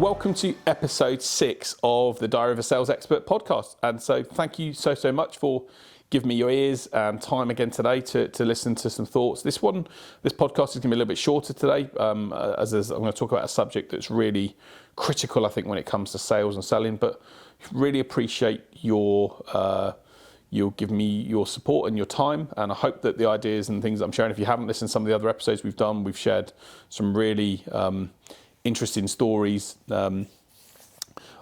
welcome to episode 6 of the Diary of a Sales Expert podcast. And so thank you so much for giving me your ears and time again today to listen to some thoughts. This podcast is going to be a little bit shorter today, as I'm going to talk about a subject that's really critical, I think, when it comes to sales and selling, but really appreciate you'll give me your support and your time, and I hope that the ideas and things I'm sharing, if you haven't listened to some of the other episodes we've done, we've shared some really interesting stories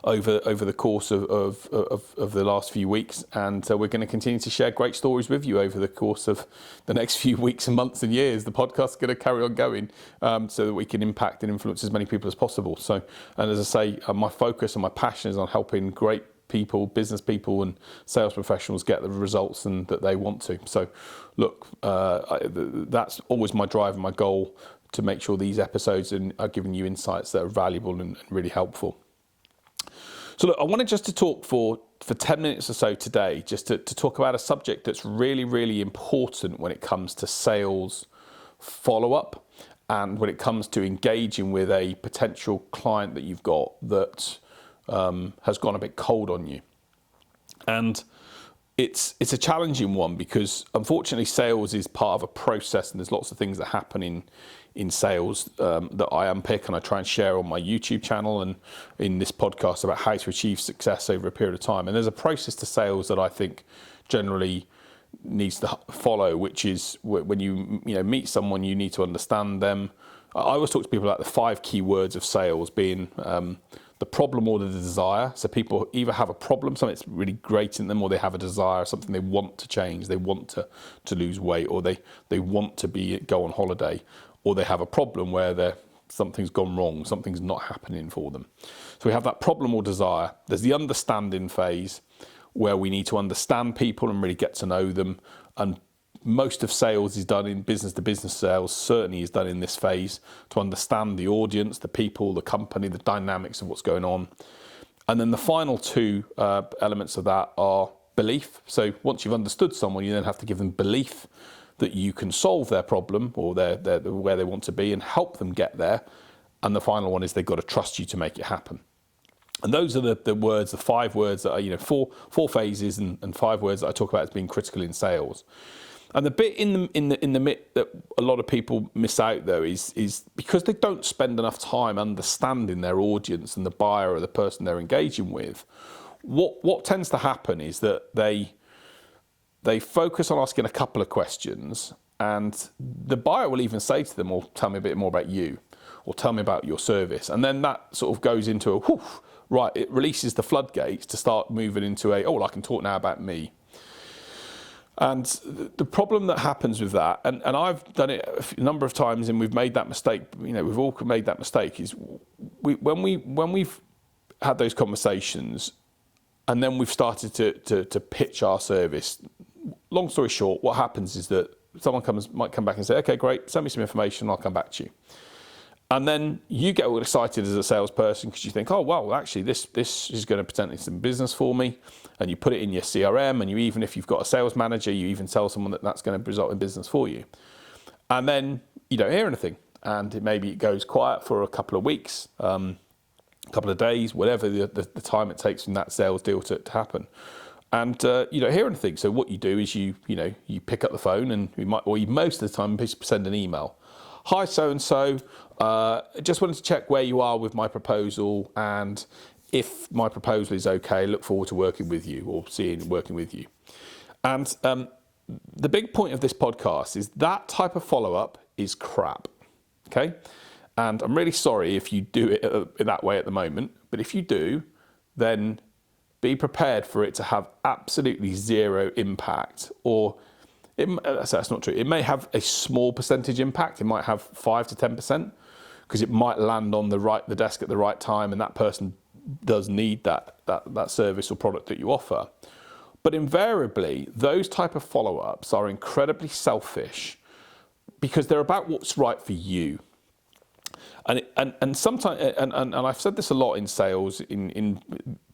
over the course of the last few weeks, and we're going to continue to share great stories with you over the course of the next few weeks and months and years. The podcast is going to carry on going so that we can impact and influence as many people as possible. So, and as I say, my focus and my passion is on helping great people, business people and sales professionals get the results and that they want to. So look, that's always my drive and my goal, to make sure these episodes are giving you insights that are valuable and really helpful. So look, I wanted just to talk for 10 minutes or so today, just to talk about a subject that's really, really important when it comes to sales follow-up and when it comes to engaging with a potential client that you've got that has gone a bit cold on you. And it's a challenging one because unfortunately sales is part of a process, and there's lots of things that happen in sales that I unpick and I try and share on my YouTube channel and in this podcast about how to achieve success over a period of time. And there's a process to sales that I think generally needs to follow, which is when you meet someone, you need to understand them. I always talk to people about the 5 key words of sales being the problem or the desire. So people either have a problem, something that's really great in them, or they have a desire, something they want to change, they want to lose weight, or they want to go on holiday, or they have a problem where something's gone wrong, something's not happening for them. So we have that problem or desire. There's the understanding phase where we need to understand people and really get to know them. And most of sales is done in business-to-business sales, certainly is done in this phase, to understand the audience, the people, the company, the dynamics of what's going on. And then the final 2 elements of that are belief. So once you've understood someone, you then have to give them belief that you can solve their problem or where they want to be and help them get there. And the final one is they've got to trust you to make it happen. And those are the words, the 5 words that are, 4 phases and 5 words that I talk about as being critical in sales. And the bit in the bit that a lot of people miss out though is because they don't spend enough time understanding their audience and the buyer or the person they're engaging with. What tends to happen is that they focus on asking a couple of questions, and the buyer will even say to them, "Well, tell me a bit more about you," or "Tell me about your service," and then that sort of goes into it releases the floodgates to start moving into I can talk now about me. And the problem that happens with that, and I've done it a number of times, and we've made that mistake. We've all made that mistake. Is when we've had those conversations, and then we've started to pitch our service. Long story short, what happens is that someone might come back and say, "Okay, great, send me some information, I'll come back to you." And then you get all excited as a salesperson because you think, "Oh, well, actually, this is going to present some business for me," and you put it in your CRM, and even if you've got a sales manager, you even tell someone that that's going to result in business for you. And then you don't hear anything, and maybe it goes quiet for a couple of weeks, a couple of days, whatever the time it takes from that sales deal to happen. And you don't hear anything. So what you do is you pick up the phone, and most of the time send an email. "Hi, so-and-so, just wanted to check where you are with my proposal, and if my proposal is okay, look forward to working with you or working with you." And the big point of this podcast is that type of follow-up is crap, okay? And I'm really sorry if you do it in that way at the moment, but if you do, then be prepared for it to have absolutely zero impact, or that's not true. It may have a small percentage impact. It might have 5 to 10%, because it might land on the desk at the right time, and that person does need that service or product that you offer. But invariably, those type of follow-ups are incredibly because they're about what's right for you. And sometimes, and I've said this a lot in sales, in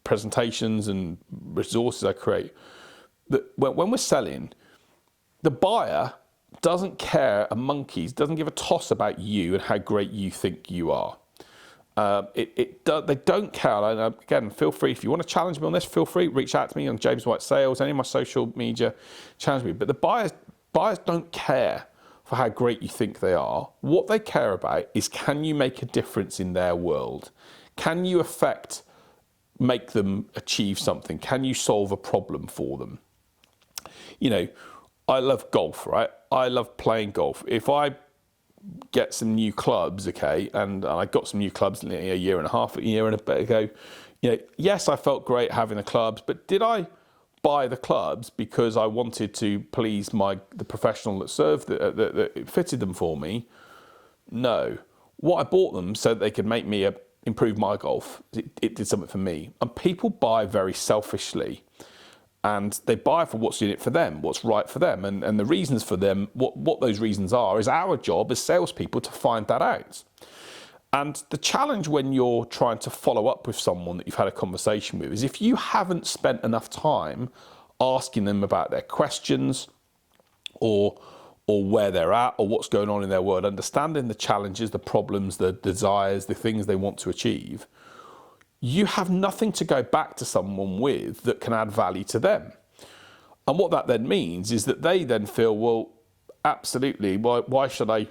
presentations and resources I create, that when we're selling, the buyer doesn't care a monkey's, doesn't give a toss about you and how great you think you are. They don't care. And again, feel free, if you want to challenge me on this, feel free, reach out to me on James White Sales, any of my social media, challenge me. But the buyers don't care for how great you think they are. What they care about is, can you make a difference in their world? Can you make them achieve something? Can you solve a problem for them? You know, I love golf, right? I love playing golf. If I get some new clubs, okay, and I got some new clubs a year and a bit ago, you know, yes, I felt great having the clubs, but did I buy the clubs because I wanted to please the professional that served that fitted them for me? No. What I bought them so that they could make me improve my golf. It did something for me. And people buy very selfishly, and they buy for what's in it for them, what's right for them, and the reasons for them, what those reasons are, is our job as salespeople to find that out. And the challenge when you're trying to follow up with someone that you've had a conversation with is, if you haven't spent enough time asking them about their questions or where they're at or what's going on in their world, understanding the challenges, the problems, the desires, the things they want to achieve, you have nothing to go back to someone with that can add value to them. And what that then means is that they then feel, well, absolutely, why should I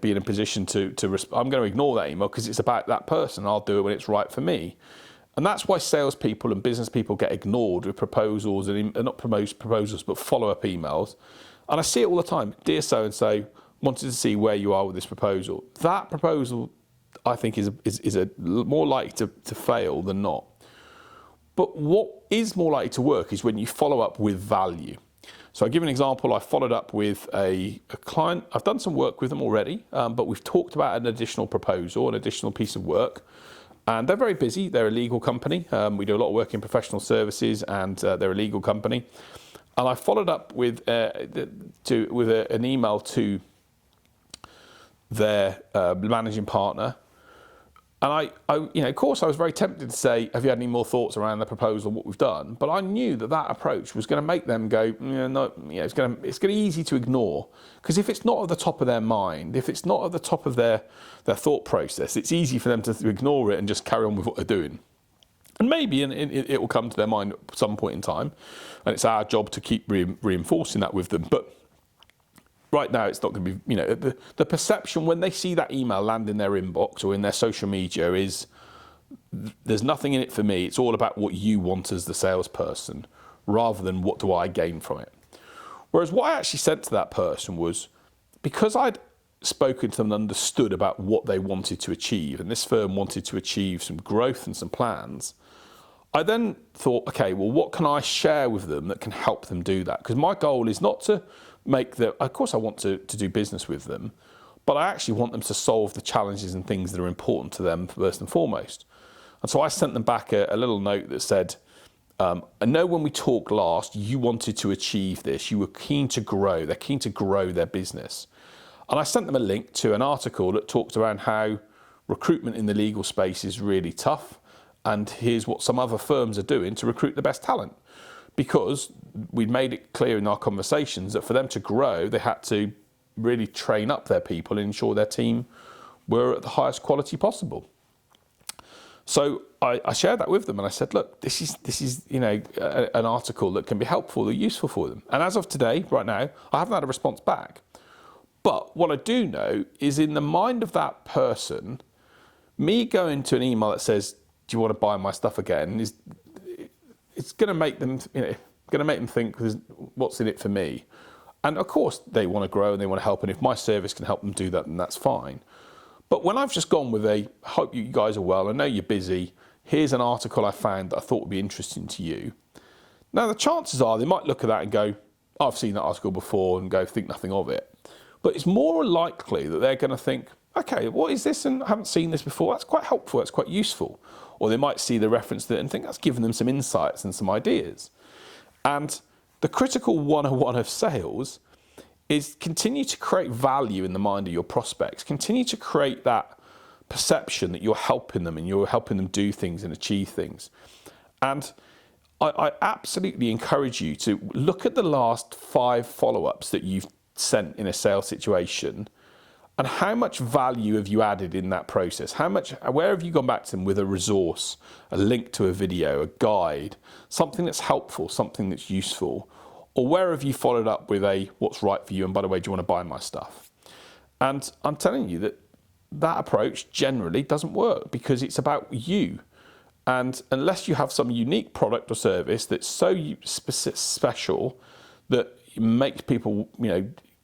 be in a position I'm going to ignore that email because it's about that person. I'll do it when it's right for me. And that's why salespeople and business people get ignored with proposals, and not proposals, but follow-up emails. And I see it all the time. Dear so-and-so, wanted to see where you are with this proposal. That proposal, I think, is more likely to fail than not. But what is more likely to work is when you follow up with value. So I'll give you an example. I followed up with a client. I've done some work with them already, but we've talked about an additional proposal, an additional piece of work. And they're very busy. They're a legal company. We do a lot of work in professional services, and they're a legal company. And I followed up with an email to their managing partner. And of course, I was very tempted to say, have you had any more thoughts around the proposal, what we've done? But I knew that approach was going to make them go, it's going to be easy to ignore. Because if it's not at the top of their mind, if it's not at the top of their thought process, it's easy for them to ignore it and just carry on with what they're doing. And maybe it will come to their mind at some point in time. And it's our job to keep reinforcing that with them. But right now, it's not going to be, the perception when they see that email land in their inbox or in their social media is, there's nothing in it for me. It's all about what you want as the salesperson, rather than what do I gain from it. Whereas what I actually said to that person was, because I'd spoken to them and understood about what they wanted to achieve, and this firm wanted to achieve some growth and some plans, I then thought, okay, well, what can I share with them that can help them do that? Because my goal is not to of course I want to do business with them, but I actually want them to solve the challenges and things that are important to them first and foremost. And so I sent them back a little note that said, I know when we talked last, you wanted to achieve this. You were keen to grow. They're keen to grow their business. And I sent them a link to an article that talked around how recruitment in the legal space is really tough. And here's what some other firms are doing to recruit the best talent. Because we'd made it clear in our conversations that for them to grow, they had to really train up their people and ensure their team were at the highest quality possible. So I shared that with them, and I said, look, this is an article that can be helpful or useful for them. And as of today, right now, I haven't had a response back. But what I do know is, in the mind of that person, me going to an email that says, do you want to buy my stuff again, it's going to make them, think, what's in it for me? And of course, they want to grow and they want to help. And if my service can help them do that, then that's fine. But when I've just gone with hope you guys are well, I know you're busy, here's an article I found that I thought would be interesting to you. Now, the chances are they might look at that and go, I've seen that article before, and go, think nothing of it. But it's more likely that they're going to think, okay, what is this? And I haven't seen this before. That's quite helpful. That's quite useful. Or they might see the reference to it and think that's given them some insights and some ideas. And the critical 101 of sales is continue to create value in the mind of your prospects. Continue to create that perception that you're helping them and you're helping them do things and achieve things. And I absolutely encourage you to look at the last 5 follow-ups that you've sent in a sales situation And how much value have you added in that process? Where have you gone back to them with a resource, a link to a video, a guide, something that's helpful, something that's useful? Or where have you followed up with a, what's right for you, and by the way, do you want to buy my stuff? And I'm telling you that approach generally doesn't work, because it's about you. And unless you have some unique product or service that's so special that it makes people,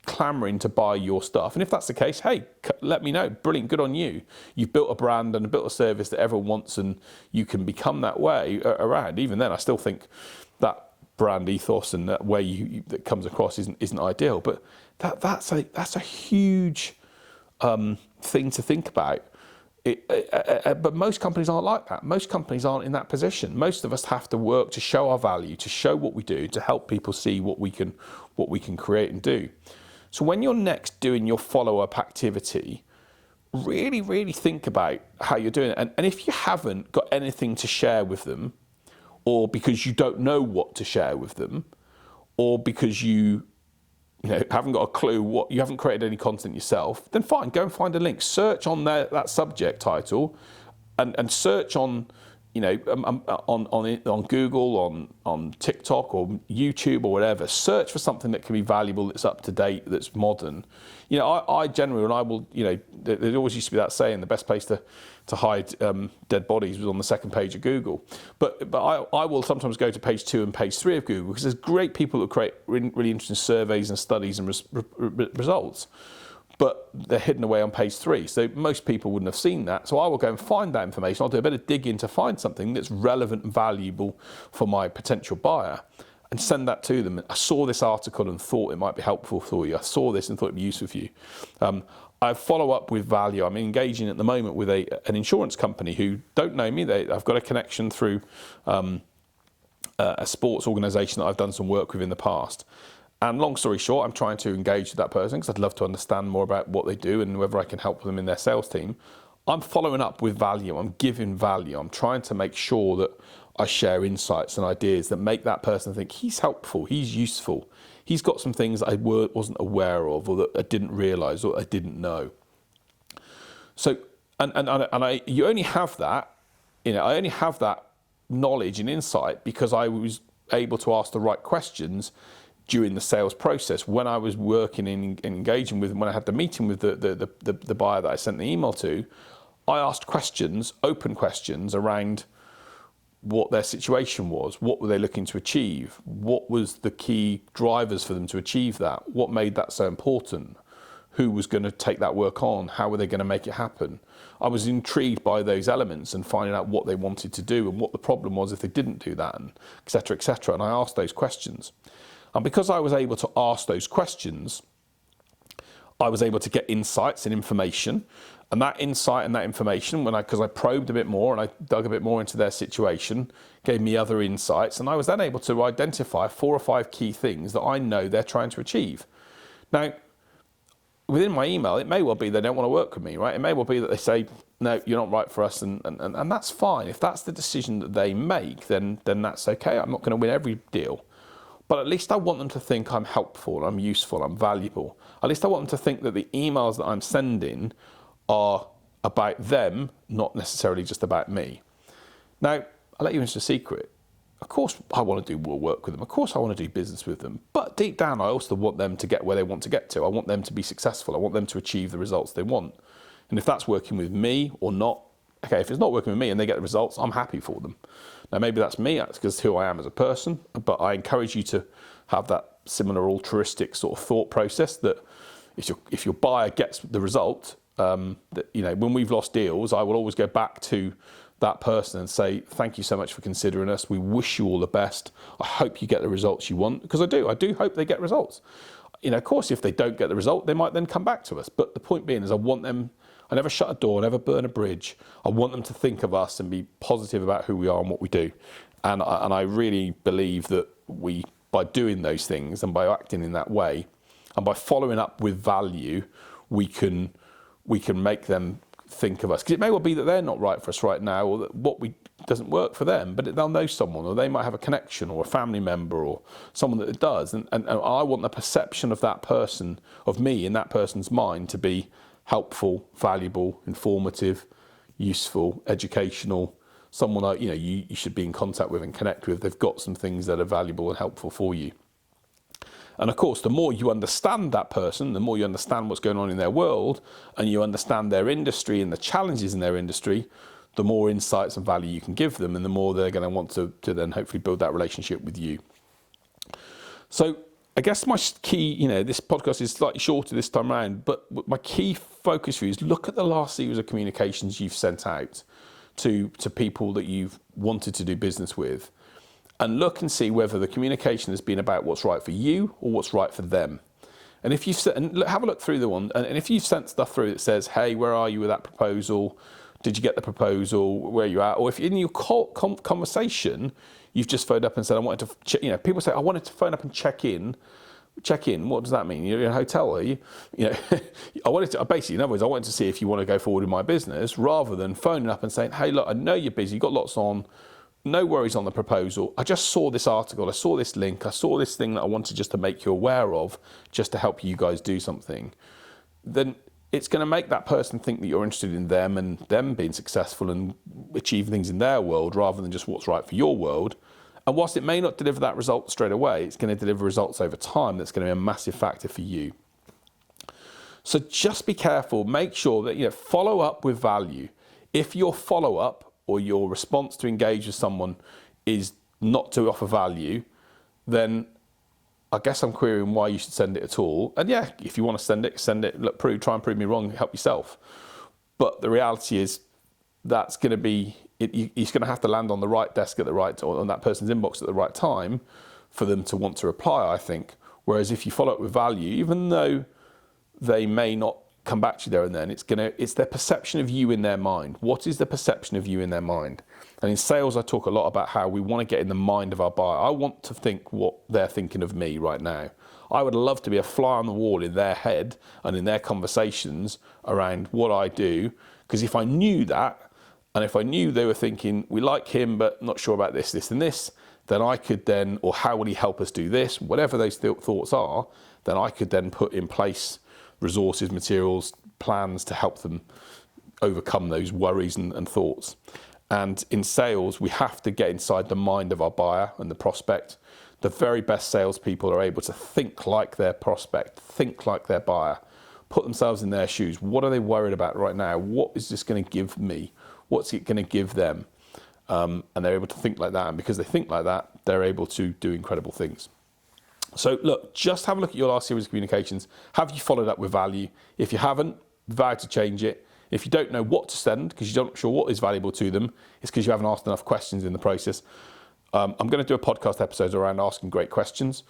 clamoring to buy your stuff. And if that's the case, hey, let me know. Brilliant, good on you. You've built a brand and built a service that everyone wants, and you can become that way around. Even then, I still think that brand ethos and that way that comes across isn't ideal. But that's a huge thing to think about. But most companies aren't like that. Most companies aren't in that position. Most of us have to work to show our value, to show what we do, to help people see what we can create and do. So when you're next doing your follow-up activity, really, really think about how you're doing it. And if you haven't got anything to share with them, or because you don't know what to share with them, or because you haven't got a clue, you haven't created any content yourself, then fine, go and find a link. Search on that subject title, and search on on Google, on TikTok or YouTube or whatever. Search for something that can be valuable, that's up to date, that's modern. I generally, and I will, there always used to be that saying, the best place to hide dead bodies was on the second page of Google. But I will sometimes go to page 2 and page 3 of Google, because there's great people who create really interesting surveys and studies and results. But they're hidden away on page 3. So most people wouldn't have seen that. So I will go and find that information. I'll do a bit of digging to find something that's relevant and valuable for my potential buyer, and send that to them. I saw this article and thought it might be helpful for you. I saw this and thought it'd be useful for you. I follow up with value. I'm engaging at the moment with an insurance company who don't know me. I've got a connection through a sports organisation that I've done some work with in the past. And long story short, I'm trying to engage with that person because I'd love to understand more about what they do and whether I can help them in their sales team. I'm following up with value. I'm giving value. I'm trying to make sure that I share insights and ideas that make that person think he's helpful, he's useful, he's got some things that I wasn't aware of, or that I didn't realise, or I didn't know. So, you only have that, I only have that knowledge and insight because I was able to ask the right questions during the sales process. When I was working and engaging with them, when I had the meeting with the buyer that I sent the email to, I asked questions, open questions around what their situation was, what were they looking to achieve, what was the key drivers for them to achieve that, what made that so important, who was going to take that work on, how were they going to make it happen. I was intrigued by those elements and finding out what they wanted to do and what the problem was if they didn't do that, and et cetera, et cetera. And I asked those questions. And because I was able to ask those questions, I was able to get insights and information. And that insight and that information, because I probed a bit more and I dug a bit more into their situation, gave me other insights. And I was then able to identify 4 or 5 key things that I know they're trying to achieve. Now, within my email, it may well be they don't want to work with me, right? It may well be that they say, no, you're not right for us, and that's fine. If that's the decision that they make, then that's okay. I'm not going to win every deal. But at least I want them to think I'm helpful, I'm useful, I'm valuable. At least I want them to think that the emails that I'm sending are about them, not necessarily just about me. Now, I'll let you into a secret. Of course, I want to do more work with them. Of course, I want to do business with them. But deep down, I also want them to get where they want to get to. I want them to be successful. I want them to achieve the results they want. And if that's working with me or not, okay, if it's not working with me and they get the results, I'm happy for them. Now, maybe that's me, that's because who I am as a person, but I encourage you to have that similar altruistic sort of thought process that if your buyer gets the result, when we've lost deals, I will always go back to that person and say, thank you so much for considering us. We wish you all the best. I hope you get the results you want, because I do hope they get results. Of course, if they don't get the result, they might then come back to us. But the point being is I never shut a door, I never burn a bridge. I want them to think of us and be positive about who we are and what we do. And I really believe that by doing those things and by acting in that way and by following up with value, we can make them think of us. Because it may well be that they're not right for us right now, or that what we doesn't work for them, but they'll know someone, or they might have a connection or a family member or someone that it does. And I want the perception of that person, of me in that person's mind, to be helpful, valuable, informative, useful, educational, someone you should be in contact with and connect with. They've got some things that are valuable and helpful for you. And of course, the more you understand that person, the more you understand what's going on in their world, and you understand their industry and the challenges in their industry, the more insights and value you can give them, and the more they're going to want to then hopefully build that relationship with you. So I guess my key, this podcast is slightly shorter this time around, but my key focus for you is look at the last series of communications you've sent out to people that you've wanted to do business with, and look and see whether the communication has been about what's right for you or what's right for them. And if you've have a look through the one, and if you've sent stuff through that says, "Hey, where are you with that proposal? Did you get the proposal? Where are you at?" Or if in your conversation you've just phoned up and said, "I wanted to," people say, "I wanted to phone up and check in." Check in. What does that mean? You're in a hotel, are you? I wanted to basically, in other words, I wanted to see if you want to go forward with my business, rather than phoning up and saying, "Hey, look, I know you're busy. You've got lots on. No worries on the proposal. I just saw this article. I saw this link. I saw this thing that I wanted just to make you aware of, just to help you guys do something." Then it's going to make that person think that you're interested in them and them being successful and achieving things in their world, rather than just what's right for your world. And whilst it may not deliver that result straight away, it's going to deliver results over time. That's going to be a massive factor for you. So just be careful. Make sure that, follow up with value. If your follow-up or your response to engage with someone is not to offer value, then I guess I'm querying why you should send it at all. And yeah, if you want to send it. Look, try and prove me wrong, help yourself. But the reality is that's going to be, he's going to have to land on the right desk at the right, or on that person's inbox at the right time for them to want to reply, I think. Whereas if you follow up with value, even though they may not come back to you there and then, it's their perception of you in their mind. What is the perception of you in their mind? And in sales, I talk a lot about how we want to get in the mind of our buyer. I want to think what they're thinking of me right now. I would love to be a fly on the wall in their head and in their conversations around what I do, because if I knew that, and if I knew they were thinking, "We like him, but not sure about this, this, and this," then I could then, or "How will he help us do this?" Whatever those thoughts are, then I could then put in place resources, materials, plans to help them overcome those worries and thoughts. And in sales, we have to get inside the mind of our buyer and the prospect. The very best salespeople are able to think like their prospect, think like their buyer, put themselves in their shoes. What are they worried about right now? What is this going to give me? What's it going to give them? And they're able to think like that. And because they think like that, they're able to do incredible things. So look, just have a look at your last series of communications. Have you followed up with value? If you haven't, vow to change it. If you don't know what to send, because you're not sure what is valuable to them, it's because you haven't asked enough questions in the process. I'm going to do a podcast episode around asking great questions.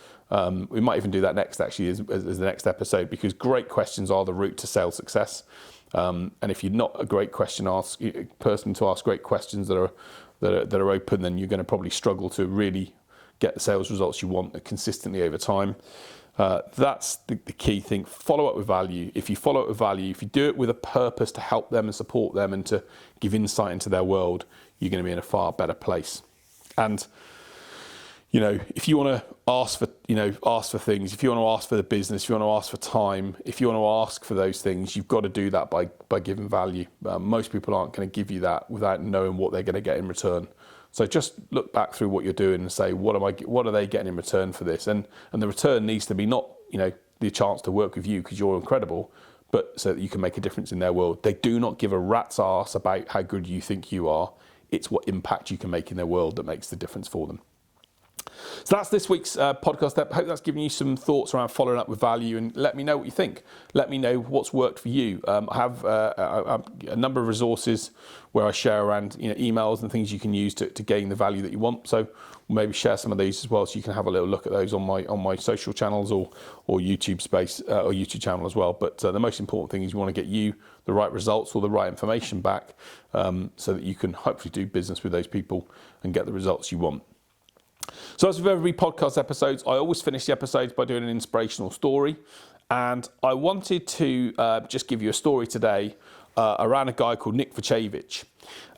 We might even do that next, actually, as the next episode, because great questions are the route to sales success. And if you're not a great person to ask great questions that are open, then you're going to probably struggle to really get the sales results you want consistently over time. That's the key thing. Follow up with value. If you follow up with value, if you do it with a purpose to help them and support them and to give insight into their world, you're going to be in a far better place. And if you want to ask for things, if you want to ask for the business, if you want to ask for time, if you want to ask for those things, you've got to do that by giving value. Most people aren't going to give you that without knowing what they're going to get in return. So just look back through what you're doing and say, what are they getting in return for this? And the return needs to be not, the chance to work with you because you're incredible, but so that you can make a difference in their world. They do not give a rat's arse about how good you think you are. It's what impact you can make in their world that makes the difference for them. So that's this week's podcast. I hope that's given you some thoughts around following up with value, and let me know what you think. Let me know what's worked for you. I have a number of resources where I share around emails and things you can use to gain the value that you want. So we'll maybe share some of these as well, so you can have a little look at those on my social channels or YouTube space or YouTube channel as well. But the most important thing is you want to get you the right results or the right information back, so that you can hopefully do business with those people and get the results you want. So as with every podcast episodes, I always finish the episodes by doing an inspirational story. And I wanted to just give you a story today around a guy called Nick Vujicic.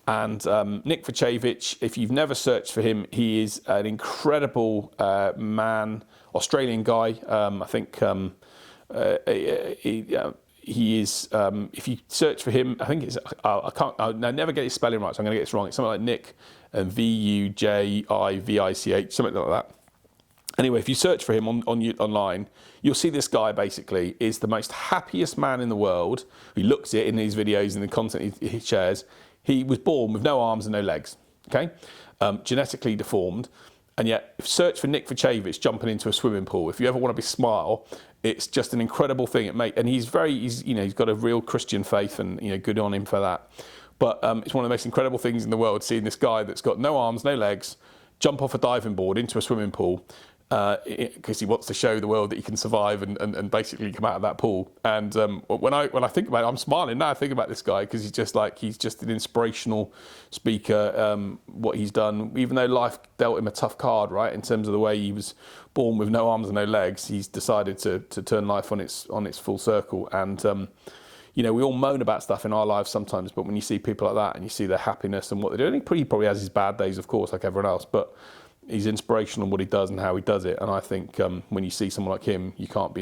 And Nick Vujicic, if you've never searched for him, he is an incredible man, Australian guy. I think he is, if you search for him, I think it's, I never get his spelling right, so I'm going to get this wrong. It's something like Nick, Vujivich, something like that. Anyway, if you search for him online, you'll see this guy basically is the most happiest man in the world. He looks it in these videos and the content he shares. He was born with no arms and no legs, okay? Genetically deformed. And yet, search for Nick Vujicic jumping into a swimming pool. If you ever want to be smile, it's just an incredible thing. And he's got a real Christian faith, and good on him for that. But it's one of the most incredible things in the world, seeing this guy that's got no arms, no legs, jump off a diving board into a swimming pool, because he wants to show the world that he can survive and basically come out of that pool. And when I think about it, I'm smiling now. I think about this guy because he's just an inspirational speaker. What he's done, even though life dealt him a tough card, right, in terms of the way he was born with no arms and no legs, he's decided to turn life on its full circle. And we all moan about stuff in our lives sometimes, but when you see people like that and you see their happiness and what they're doing, he probably has his bad days, of course, like everyone else, but he's inspirational in what he does and how he does it. And I think when you see someone like him, you can't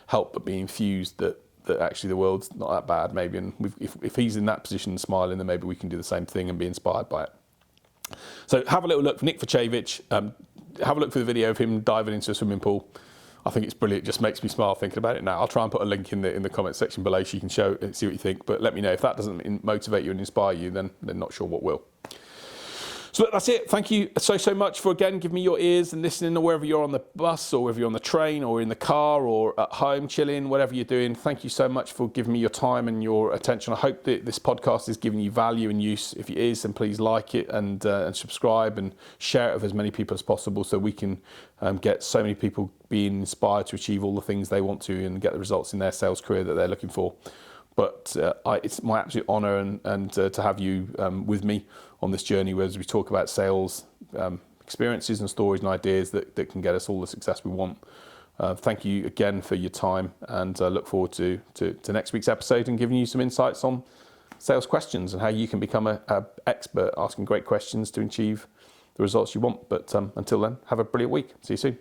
help but be infused that actually the world's not that bad, maybe. And if he's in that position smiling, then maybe we can do the same thing and be inspired by it. So have a little look for Nick Vujicic. Have a look for the video of him diving into a swimming pool. I think it's brilliant. It just makes me smile thinking about it now. I'll try and put a link in the comment section below so you can see what you think. But let me know if that doesn't motivate you and inspire you, then not sure what will. So that's it. Thank you so much for, again, giving me your ears and listening, or wherever you're on the bus, or whether you're on the train, or in the car, or at home chilling, whatever you're doing. Thank you so much for giving me your time and your attention. I hope that this podcast is giving you value and use. If it is, then please like it and subscribe and share it with as many people as possible, so we can get so many people being inspired to achieve all the things they want to and get the results in their sales career that they're looking for. But it's my absolute honour and to have you with me on this journey, as we talk about sales experiences and stories and ideas that can get us all the success we want. Thank you again for your time, and I look forward to next week's episode and giving you some insights on sales questions and how you can become an expert asking great questions to achieve the results you want. But until then, have a brilliant week. See you soon.